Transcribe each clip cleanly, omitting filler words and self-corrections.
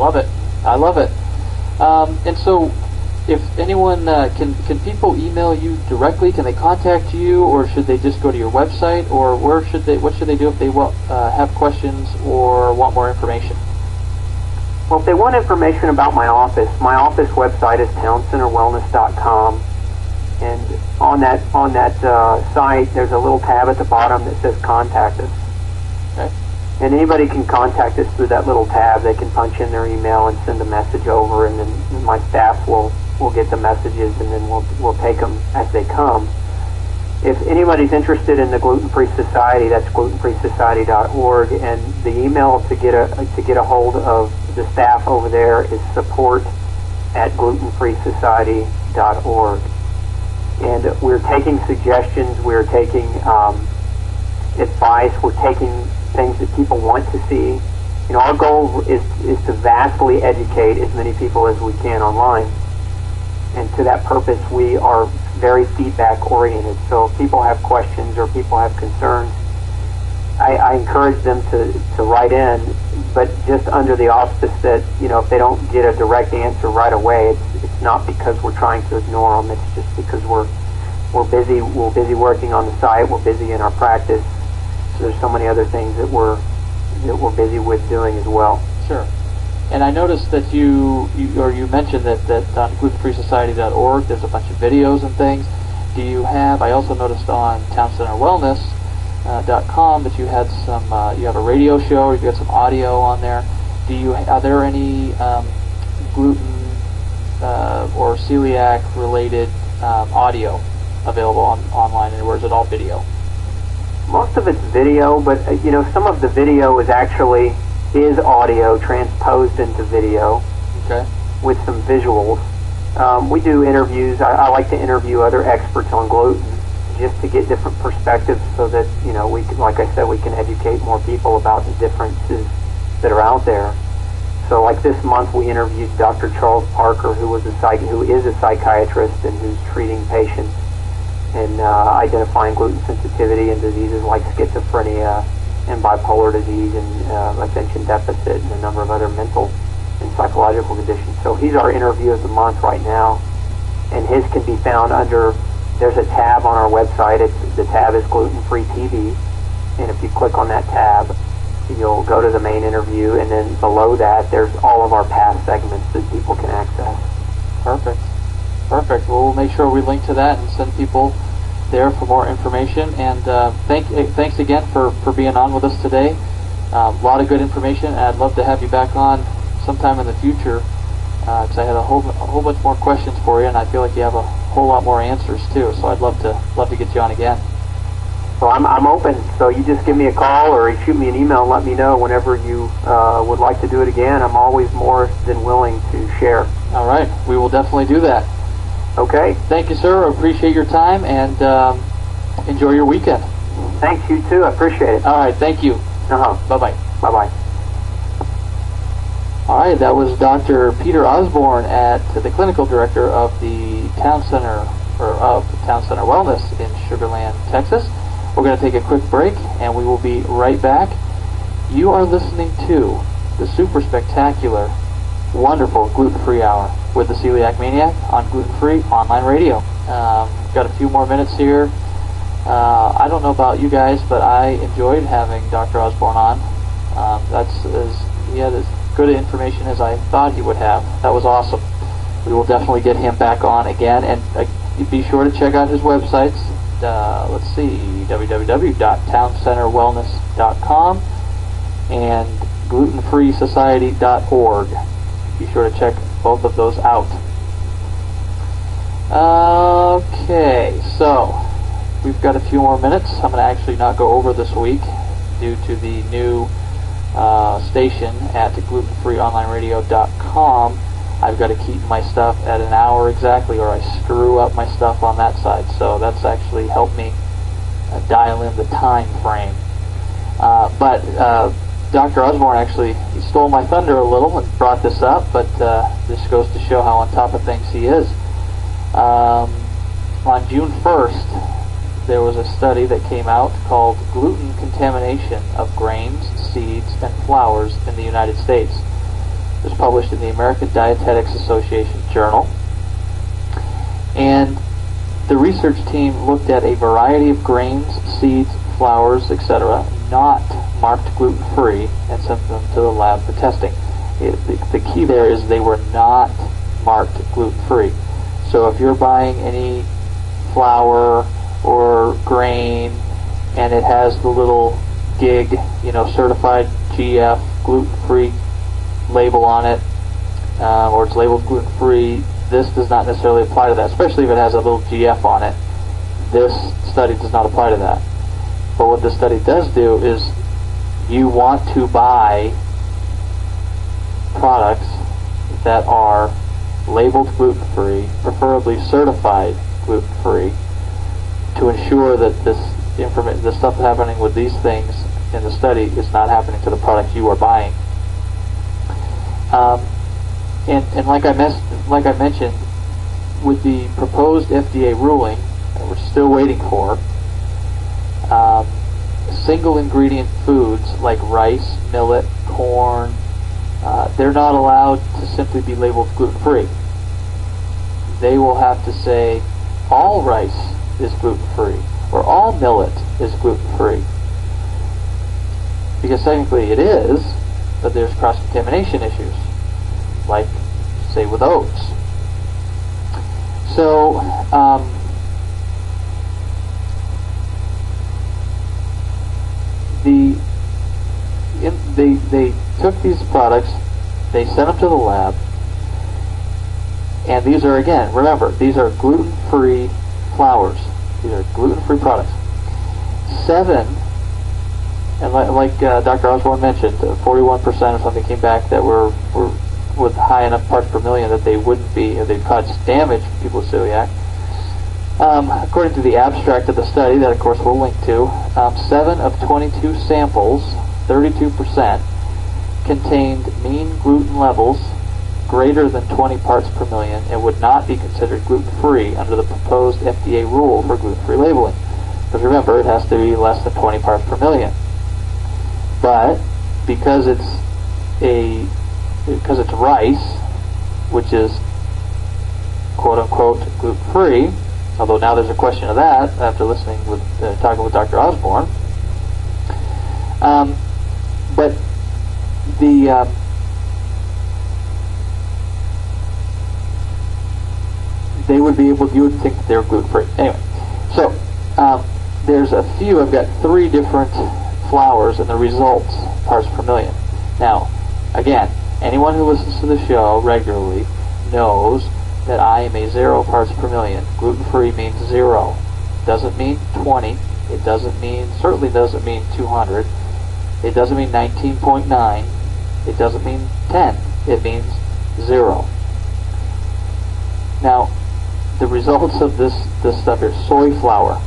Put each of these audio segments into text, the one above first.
Love it. I love it. And so, if anyone can people email you directly? Can they contact you, or should they just go to your website, or what should they do if they have questions or want more information? Well, if they want information about my office website is towncenterwellness.com, and on that site there's a little tab at the bottom that says Contact Us. Okay. And anybody can contact us through that little tab. They can punch in their email and send a message over, and then my staff will get the messages, and then we'll take them as they come. If anybody's interested in the Gluten Free Society, that's glutenfreesociety.org, and the email to get a hold of the staff over there is support@glutenfreesociety.org. And we're taking suggestions, we're taking advice, we're taking things that people want to see. You know, our goal is to vastly educate as many people as we can online. And to that purpose, we are very feedback oriented. So if people have questions or people have concerns, I encourage them to write in, but just under the auspice that, you know, if they don't get a direct answer right away, it's not because we're trying to ignore them. It's just because we're busy. We're busy working on the site. We're busy in our practice. So there's so many other things that we're busy with doing as well. Sure. And I noticed that you mentioned that on glutenfreesociety.org there's a bunch of videos and things. Do you have? I also noticed on towncenterwellness.com that you had some. You have a radio show, or you got some audio on there. Are there any gluten or celiac related audio available online, or is it all video? Most of it's video, but you know, some of the video is audio transposed into video. Okay. With some visuals. We do interviews. I like to interview other experts on gluten, just to get different perspectives, so that, you know, we can, like I said, we can educate more people about the differences that are out there. So, like this month, we interviewed Dr. Charles Parker, who is a psychiatrist and who's treating patients and identifying gluten sensitivity and diseases like schizophrenia and bipolar disease and attention deficit and a number of other mental and psychological conditions. So he's our interview of the month right now, and his can be found under, there's a tab on our website. The tab is Gluten Free TV, and if you click on that tab, you'll go to the main interview, and then below that there's all of our past segments that people can access. Perfect. Well, we'll make sure we link to that and send people there for more information. And thanks again for being on with us today. A lot of good information, and I'd love to have you back on sometime in the future, because I had a whole bunch more questions for you, and I feel like you have a whole lot more answers too. So I'd love to get you on again. Well, I'm open, so you just give me a call or shoot me an email and let me know whenever you would like to do it again. I'm always more than willing to share. All right, we will definitely do that. Okay. Thank you, sir. I appreciate your time, and enjoy your weekend. Thanks, you too. I appreciate it. All right, thank you. Bye-bye. Bye-bye. All right, that was Dr. Peter Osborne, the clinical director of the Town Center Wellness in Sugar Land, Texas. We're going to take a quick break, and we will be right back. You are listening to the super spectacular, wonderful gluten-free hour with the Celiac Maniac on gluten-free online radio. Got a few more minutes here. I don't know about you guys, but I enjoyed having Dr. Osborne on. He had as good information as I thought he would have. That was awesome. We will definitely get him back on again, and be sure to check out his websites. Let's see, www.towncenterwellness.com and glutenfreesociety.org. Be sure to check both of those out. Okay, so we've got a few more minutes. I'm going to actually not go over this week due to the new station at glutenfreeonlineradio.com. I've got to keep my stuff at an hour exactly, or I screw up my stuff on that side. So that's actually helped me dial in the time frame. But Dr. Osborne actually stole my thunder a little and brought this up, but this goes to show how on top of things he is. On June 1st, there was a study that came out called Gluten Contamination of Grains, Seeds, and Flours in the United States. It was published in the American Dietetics Association Journal. And the research team looked at a variety of grains, seeds, flours, etc., not marked gluten-free, and sent them to the lab for testing. The key there is they were not marked gluten-free. So if you're buying any flour or grain and it has the little GIG, certified GF gluten-free label on it, or it's labeled gluten-free, this does not necessarily apply to that, especially if it has a little GF on it. This study does not apply to that. But what this study does do is you want to buy products that are labeled gluten-free, preferably certified gluten-free, to ensure that the stuff happening with these things in the study is not happening to the products you are buying. And like I mentioned, with the proposed FDA ruling that we're still waiting for, single ingredient foods like rice, millet, corn, they're not allowed to simply be labeled gluten-free. They will have to say all rice is gluten-free or all millet is gluten-free. Because technically it is, but there's cross-contamination issues, like, say, with oats. So, they took these products, they sent them to the lab, and these are, again, remember, these are gluten-free flours. These are gluten-free products. 7, and like Dr. Osborne mentioned, 41% or something came back that were with high enough parts per million that they wouldn't be, or they'd cause damage to people with celiac. According to the abstract of the study, that of course we'll link to, 7 of 22 samples, 32%, contained mean gluten levels greater than 20 parts per million and would not be considered gluten-free under the proposed FDA rule for gluten-free labeling. Because remember, it has to be less than 20 parts per million. But because it's rice, which is quote-unquote gluten-free, although now there's a question of that after talking with Dr. Osborne. But they would be able, you would think that they're gluten-free. Anyway, so there's a few, I've got 3 different flours and the results, parts per million. Now, again, anyone who listens to the show regularly knows that I am a 0 parts per million. Gluten-free means 0. Doesn't mean 20. It certainly doesn't mean 200. It doesn't mean 19.9. It doesn't mean 10. It means 0. Now, the results of this stuff here, soy flour.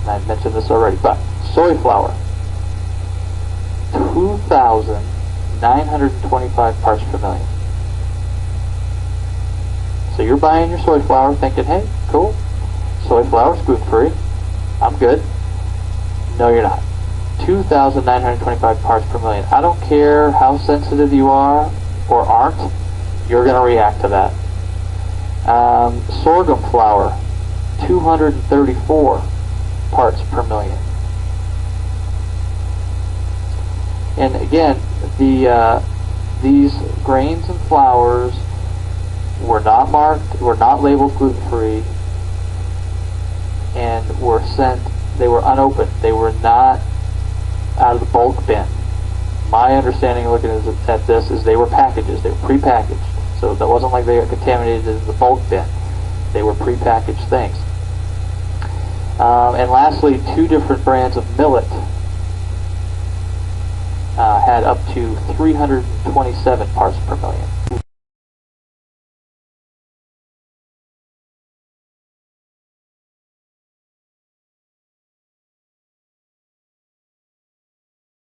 And I've mentioned this already, but soy flour, 2,925 parts per million. So you're buying your soy flour thinking, hey, cool, soy flour is gluten-free, I'm good. No, you're not. 2,925 parts per million. I don't care how sensitive you are or aren't, you're going to react to that. Sorghum flour, 234 parts per million. And again, these grains and flours were not marked, were not labeled gluten-free, and they were unopened. They were not out of the bulk bin. My understanding looking at this is they were packages. They were pre-packaged. So that wasn't like they got contaminated in the bulk bin. They were pre-packaged things. And lastly, 2 different brands of millet had up to 327 parts per million.